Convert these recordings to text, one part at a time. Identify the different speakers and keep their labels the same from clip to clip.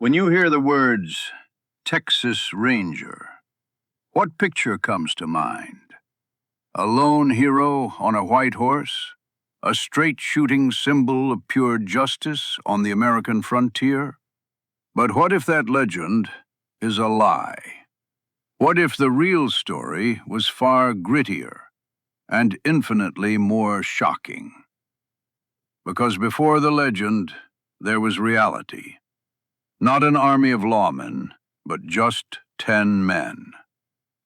Speaker 1: When you hear the words Texas Ranger, what picture comes to mind? A lone hero on a white horse? A straight-shooting symbol of pure justice on the American frontier? But what if that legend is a lie? What if the real story was far grittier and infinitely more shocking? Because before the legend, there was reality. Not an army of lawmen, but just 10 men.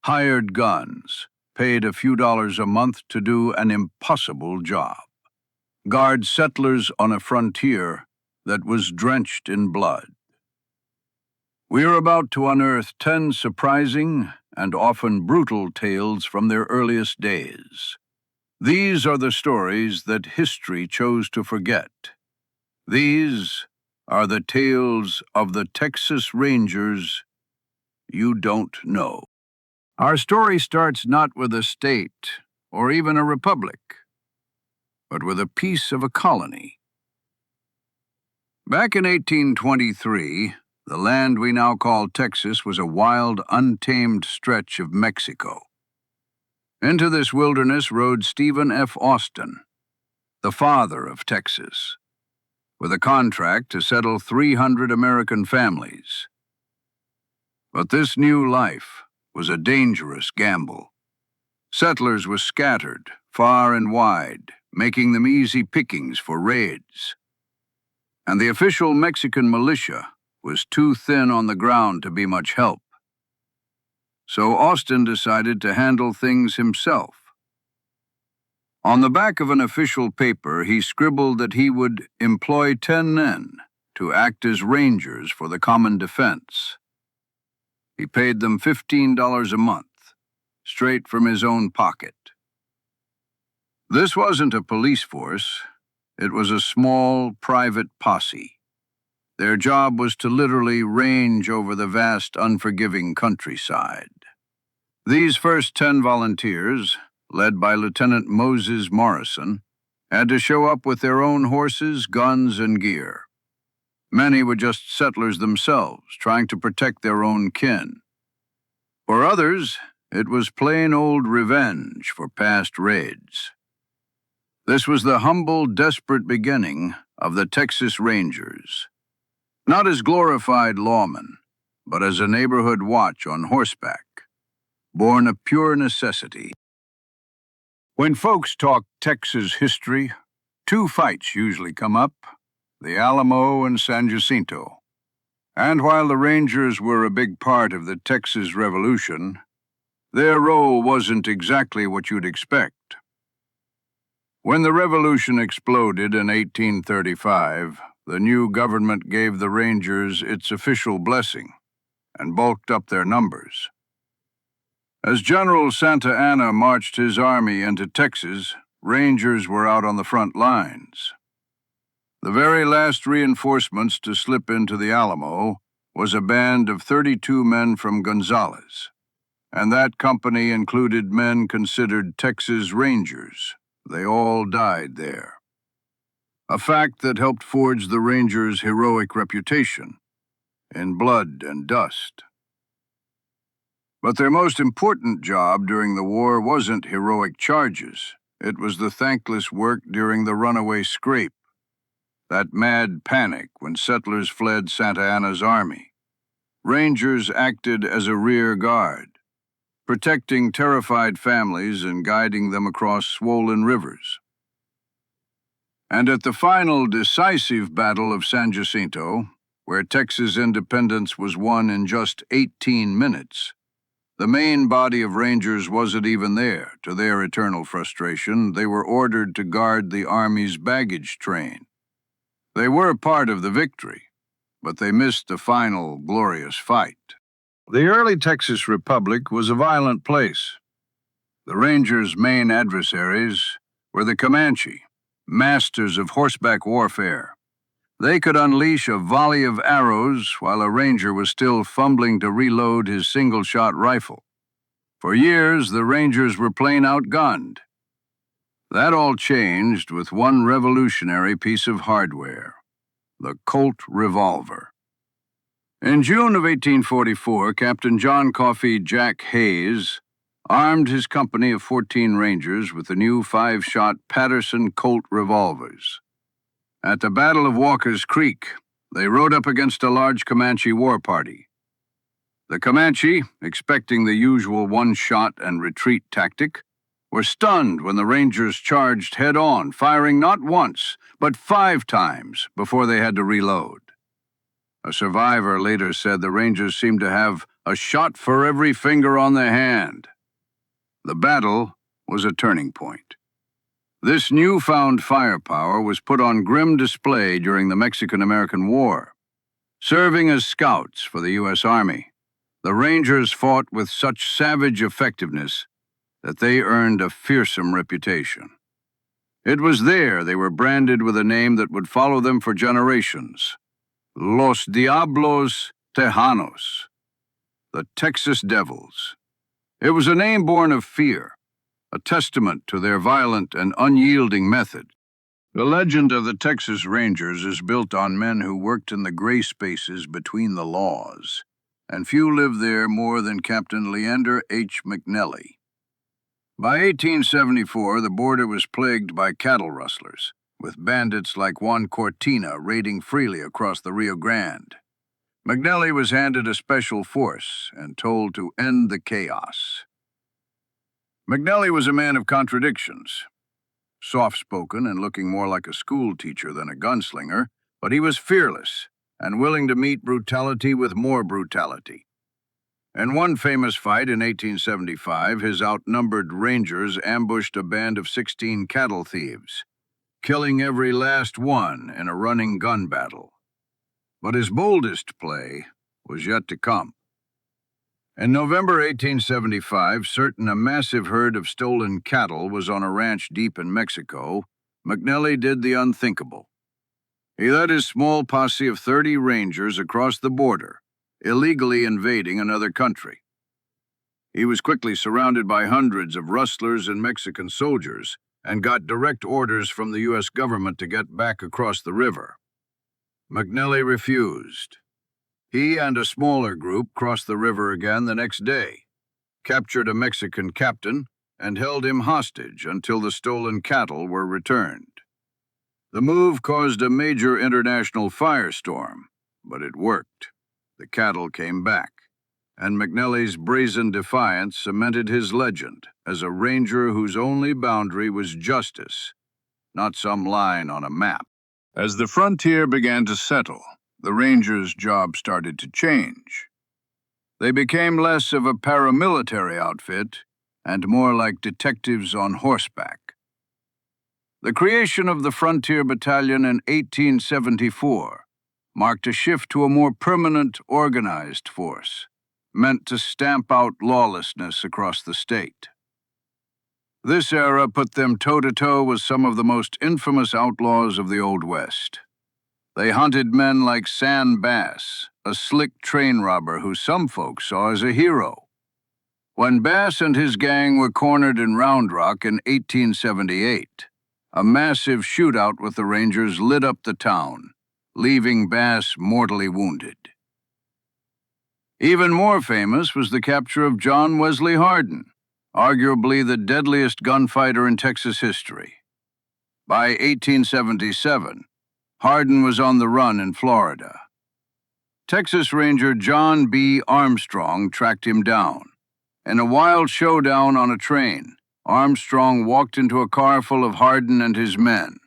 Speaker 1: Hired guns, paid a few dollars a month to do an impossible job. Guard settlers on a frontier that was drenched in blood. We are about to unearth 10 surprising and often brutal tales from their earliest days. These are the stories that history chose to forget. These are the tales of the Texas Rangers you don't know. Our story starts not with a state or even a republic, but with a piece of a colony. Back in 1823, the land we now call Texas was a wild, untamed stretch of Mexico. Into this wilderness rode Stephen F. Austin, the father of Texas, with a contract to settle 300 American families. But this new life was a dangerous gamble. Settlers were scattered far and wide, making them easy pickings for raids. And the official Mexican militia was too thin on the ground to be much help. So Austin decided to handle things himself. On the back of an official paper, he scribbled that he would employ 10 men to act as rangers for the common defense. He paid them $15 a month, straight from his own pocket. This wasn't a police force. It was a small, private posse. Their job was to literally range over the vast, unforgiving countryside. These first 10 volunteers, led by Lieutenant Moses Morrison, had to show up with their own horses, guns, and gear. Many were just settlers themselves, trying to protect their own kin. For others, it was plain old revenge for past raids. This was the humble, desperate beginning of the Texas Rangers. Not as glorified lawmen, but as a neighborhood watch on horseback, born of pure necessity. When folks talk Texas history, 2 fights usually come up, the Alamo and San Jacinto. And while the Rangers were a big part of the Texas Revolution, their role wasn't exactly what you'd expect. When the Revolution exploded in 1835, the new government gave the Rangers its official blessing and bulked up their numbers. As General Santa Anna marched his army into Texas, Rangers were out on the front lines. The very last reinforcements to slip into the Alamo was a band of 32 men from Gonzales, and that company included men considered Texas Rangers. They all died there. A fact that helped forge the Rangers' heroic reputation in blood and dust. But their most important job during the war wasn't heroic charges. It was the thankless work during the runaway scrape, that mad panic when settlers fled Santa Anna's army. Rangers acted as a rear guard, protecting terrified families and guiding them across swollen rivers. And at the final decisive Battle of San Jacinto, where Texas independence was won in just 18 minutes, the main body of Rangers wasn't even there. To their eternal frustration, they were ordered to guard the Army's baggage train. They were part of the victory, but they missed the final glorious fight. The early Texas Republic was a violent place. The Rangers' main adversaries were the Comanche, masters of horseback warfare. They could unleash a volley of arrows while a ranger was still fumbling to reload his single-shot rifle. For years, the Rangers were plain outgunned. That all changed with one revolutionary piece of hardware, the Colt Revolver. In June of 1844, Captain John Coffey Jack Hayes armed his company of 14 Rangers with the new 5-shot Patterson Colt revolvers. At the Battle of Walker's Creek, they rode up against a large Comanche war party. The Comanche, expecting the usual one-shot and retreat tactic, were stunned when the Rangers charged head-on, firing not once, but 5 times before they had to reload. A survivor later said the Rangers seemed to have a shot for every finger on their hand. The battle was a turning point. This newfound firepower was put on grim display during the Mexican-American War. Serving as scouts for the U.S. Army, the Rangers fought with such savage effectiveness that they earned a fearsome reputation. It was there they were branded with a name that would follow them for generations: Los Diablos Tejanos, the Texas Devils. It was a name born of fear, a testament to their violent and unyielding method. The legend of the Texas Rangers is built on men who worked in the gray spaces between the laws, and few lived there more than Captain Leander H. McNelly. By 1874, the border was plagued by cattle rustlers, with bandits like Juan Cortina raiding freely across the Rio Grande. McNelly was handed a special force and told to end the chaos. McNelly was a man of contradictions. Soft-spoken and looking more like a school teacher than a gunslinger, but he was fearless and willing to meet brutality with more brutality. In one famous fight in 1875, his outnumbered Rangers ambushed a band of 16 cattle thieves, killing every last one in a running gun battle. But his boldest play was yet to come. In November 1875, certain a massive herd of stolen cattle was on a ranch deep in Mexico, McNelly did the unthinkable. He led his small posse of 30 Rangers across the border, illegally invading another country. He was quickly surrounded by hundreds of rustlers and Mexican soldiers and got direct orders from the U.S. government to get back across the river. McNelly refused. He and a smaller group crossed the river again the next day, captured a Mexican captain, and held him hostage until the stolen cattle were returned. The move caused a major international firestorm, but it worked. The cattle came back, and McNelly's brazen defiance cemented his legend as a ranger whose only boundary was justice, not some line on a map. As the frontier began to settle, the Rangers' job started to change. They became less of a paramilitary outfit and more like detectives on horseback. The creation of the Frontier Battalion in 1874 marked a shift to a more permanent, organized force, meant to stamp out lawlessness across the state. This era put them toe-to-toe with some of the most infamous outlaws of the Old West. They hunted men like Sam Bass, a slick train robber who some folks saw as a hero. When Bass and his gang were cornered in Round Rock in 1878, a massive shootout with the Rangers lit up the town, leaving Bass mortally wounded. Even more famous was the capture of John Wesley Hardin, arguably the deadliest gunfighter in Texas history. By 1877, Hardin was on the run in Florida. Texas Ranger John B. Armstrong tracked him down. In a wild showdown on a train, Armstrong walked into a car full of Hardin and his men.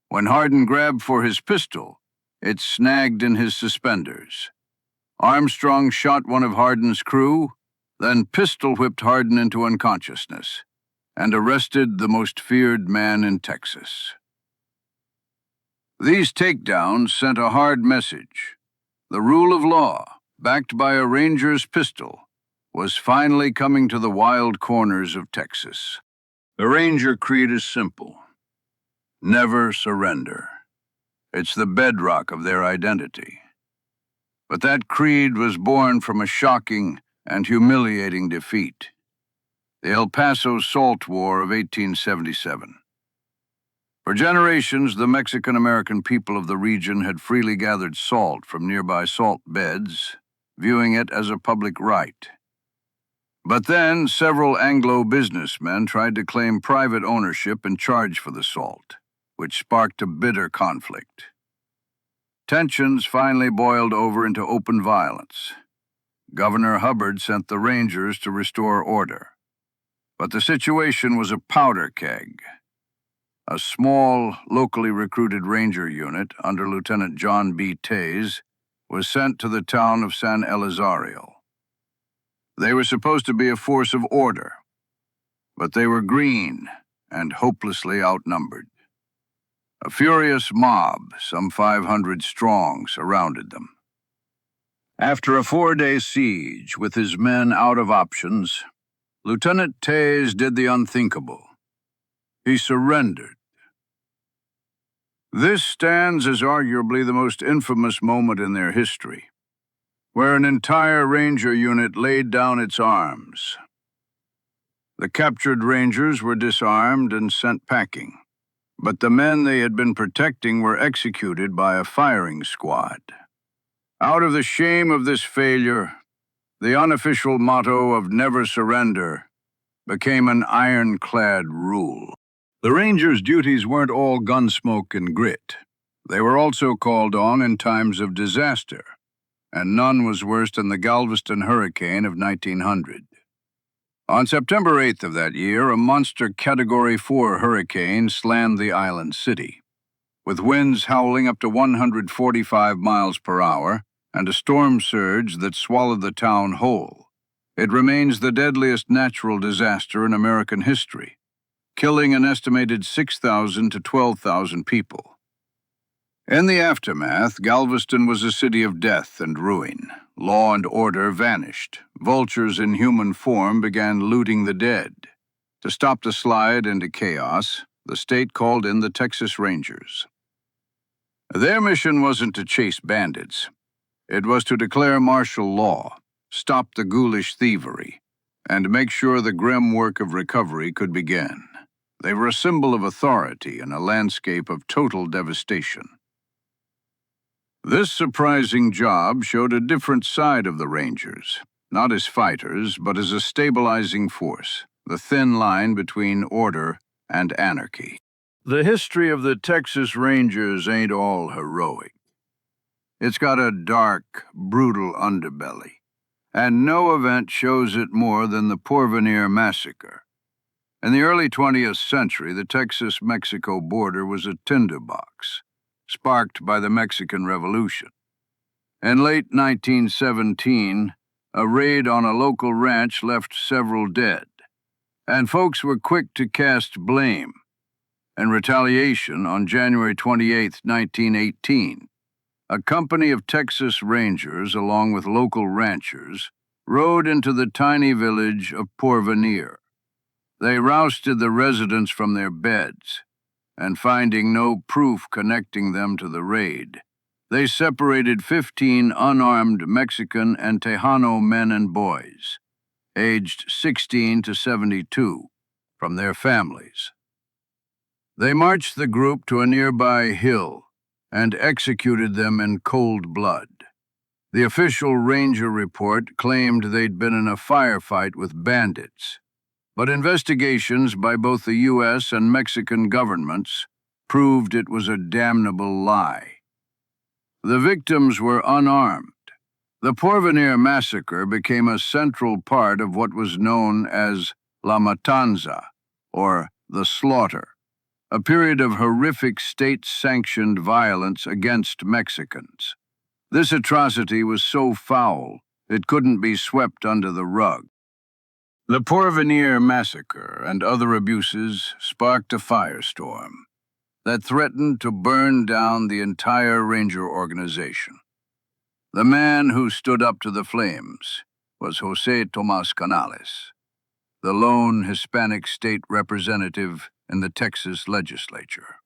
Speaker 1: When Hardin grabbed for his pistol, it snagged in his suspenders. Armstrong shot one of Hardin's crew, then pistol-whipped Hardin into unconsciousness, and arrested the most feared man in Texas. These takedowns sent a hard message. The rule of law, backed by a ranger's pistol, was finally coming to the wild corners of Texas. The Ranger creed is simple: never surrender. It's the bedrock of their identity. But that creed was born from a shocking and humiliating defeat: the El Paso Salt War of 1877. For generations, the Mexican-American people of the region had freely gathered salt from nearby salt beds, viewing it as a public right. But then, several Anglo businessmen tried to claim private ownership and charge for the salt, which sparked a bitter conflict. Tensions finally boiled over into open violence. Governor Hubbard sent the Rangers to restore order. But the situation was a powder keg. A small, locally recruited ranger unit under Lieutenant John B. Tays was sent to the town of San Elizario. They were supposed to be a force of order, but they were green and hopelessly outnumbered. A furious mob, some 500 strong, surrounded them. After a 4-day siege with his men out of options, Lieutenant Tays did the unthinkable. He surrendered. This stands as arguably the most infamous moment in their history, where an entire ranger unit laid down its arms. The captured rangers were disarmed and sent packing, but the men they had been protecting were executed by a firing squad. Out of the shame of this failure, the unofficial motto of never surrender became an ironclad rule. The Rangers' duties weren't all gunsmoke and grit. They were also called on in times of disaster, and none was worse than the Galveston hurricane of 1900. On September 8th of that year, a monster Category 4 hurricane slammed the island city. With winds howling up to 145 miles per hour and a storm surge that swallowed the town whole, it remains the deadliest natural disaster in American history, killing an estimated 6,000 to 12,000 people. In the aftermath, Galveston was a city of death and ruin. Law and order vanished. Vultures in human form began looting the dead. To stop the slide into chaos, the state called in the Texas Rangers. Their mission wasn't to chase bandits. It was to declare martial law, stop the ghoulish thievery, and make sure the grim work of recovery could begin. They were a symbol of authority in a landscape of total devastation. This surprising job showed a different side of the Rangers, not as fighters, but as a stabilizing force, the thin line between order and anarchy. The history of the Texas Rangers ain't all heroic. It's got a dark, brutal underbelly, and no event shows it more than the Porvenir Massacre. In the early 20th century, the Texas-Mexico border was a tinderbox, sparked by the Mexican Revolution. In late 1917, a raid on a local ranch left several dead, and folks were quick to cast blame. In retaliation, on January 28, 1918, a company of Texas Rangers, along with local ranchers, rode into the tiny village of Porvenir. They rousted the residents from their beds, and finding no proof connecting them to the raid, they separated 15 unarmed Mexican and Tejano men and boys, aged 16 to 72, from their families. They marched the group to a nearby hill and executed them in cold blood. The official ranger report claimed they'd been in a firefight with bandits, but investigations by both the U.S. and Mexican governments proved it was a damnable lie. The victims were unarmed. The Porvenir Massacre became a central part of what was known as La Matanza, or the Slaughter, a period of horrific state-sanctioned violence against Mexicans. This atrocity was so foul, it couldn't be swept under the rug. The Porvenir Massacre and other abuses sparked a firestorm that threatened to burn down the entire Ranger organization. The man who stood up to the flames was José Tomás Canales, the lone Hispanic state representative in the Texas legislature.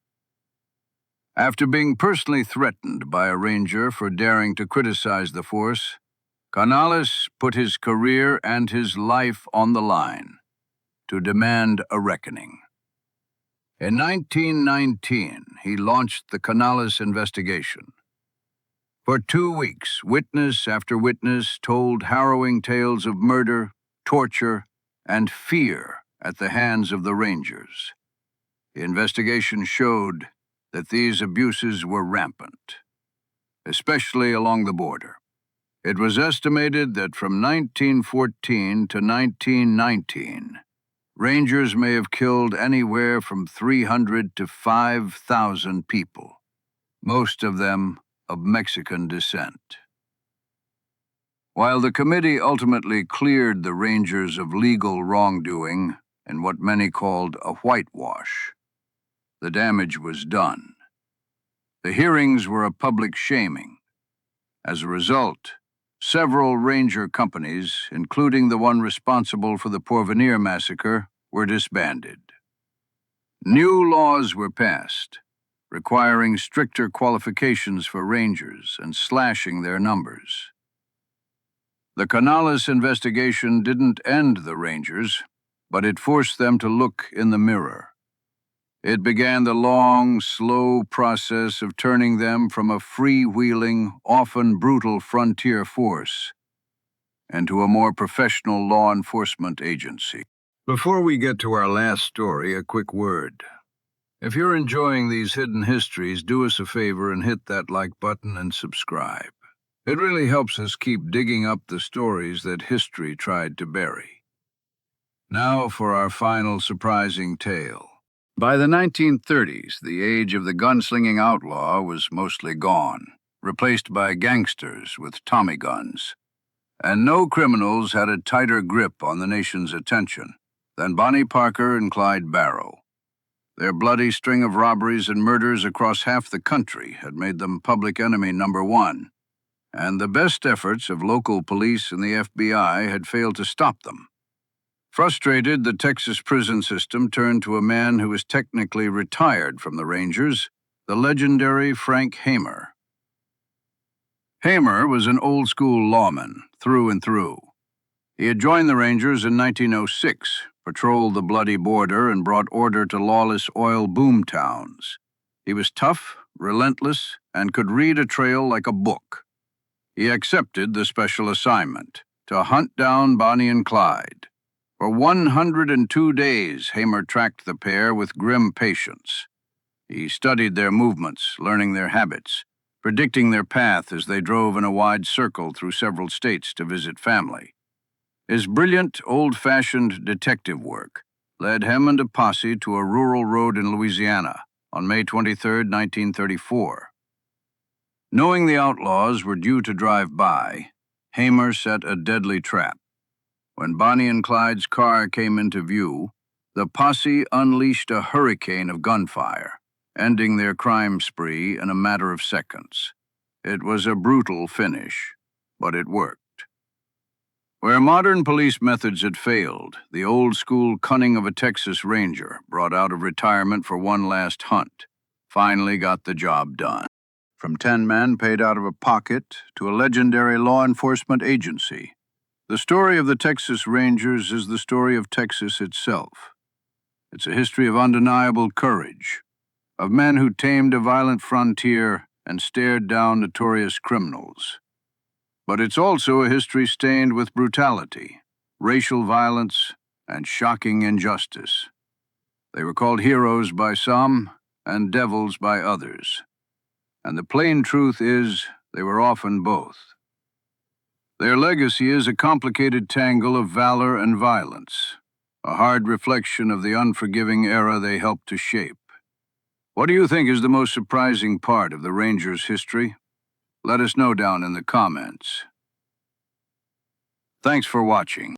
Speaker 1: After being personally threatened by a ranger for daring to criticize the force, Canales put his career and his life on the line to demand a reckoning. In 1919, he launched the Canales investigation. For 2 weeks, witness after witness told harrowing tales of murder, torture, and fear at the hands of the Rangers. The investigation showed that these abuses were rampant, especially along the border. It was estimated that from 1914 to 1919, Rangers may have killed anywhere from 300 to 5,000 people, most of them of Mexican descent. While the committee ultimately cleared the Rangers of legal wrongdoing in what many called a whitewash, the damage was done. The hearings were a public shaming. As a result, several Ranger companies, including the one responsible for the Porvenir Massacre, were disbanded. New laws were passed, requiring stricter qualifications for Rangers and slashing their numbers. The Canales investigation didn't end the Rangers, but it forced them to look in the mirror. It began the long, slow process of turning them from a freewheeling, often brutal frontier force into a more professional law enforcement agency. Before we get to our last story, a quick word. If you're enjoying these hidden histories, do us a favor and hit that like button and subscribe. It really helps us keep digging up the stories that history tried to bury. Now for our final surprising tale. By the 1930s, the age of the gunslinging outlaw was mostly gone, replaced by gangsters with Tommy guns. And no criminals had a tighter grip on the nation's attention than Bonnie Parker and Clyde Barrow. Their bloody string of robberies and murders across half the country had made them public enemy number one, and the best efforts of local police and the FBI had failed to stop them. Frustrated, the Texas prison system turned to a man who was technically retired from the Rangers, the legendary Frank Hamer. Hamer was an old-school lawman, through and through. He had joined the Rangers in 1906, patrolled the bloody border, and brought order to lawless oil boom towns. He was tough, relentless, and could read a trail like a book. He accepted the special assignment to hunt down Bonnie and Clyde. For 102 days, Hamer tracked the pair with grim patience. He studied their movements, learning their habits, predicting their path as they drove in a wide circle through several states to visit family. His brilliant, old-fashioned detective work led him and a posse to a rural road in Louisiana on May 23, 1934. Knowing the outlaws were due to drive by, Hamer set a deadly trap. When Bonnie and Clyde's car came into view, the posse unleashed a hurricane of gunfire, ending their crime spree in a matter of seconds. It was a brutal finish, but it worked. Where modern police methods had failed, the old-school cunning of a Texas Ranger, brought out of retirement for one last hunt, finally got the job done. From 10 men paid out of a pocket to a legendary law enforcement agency, the story of the Texas Rangers is the story of Texas itself. It's a history of undeniable courage, of men who tamed a violent frontier and stared down notorious criminals. But it's also a history stained with brutality, racial violence, and shocking injustice. They were called heroes by some and devils by others. And the plain truth is, they were often both. Their legacy is a complicated tangle of valor and violence, a hard reflection of the unforgiving era they helped to shape. What do you think is the most surprising part of the Rangers' history? Let us know down in the comments. Thanks for watching.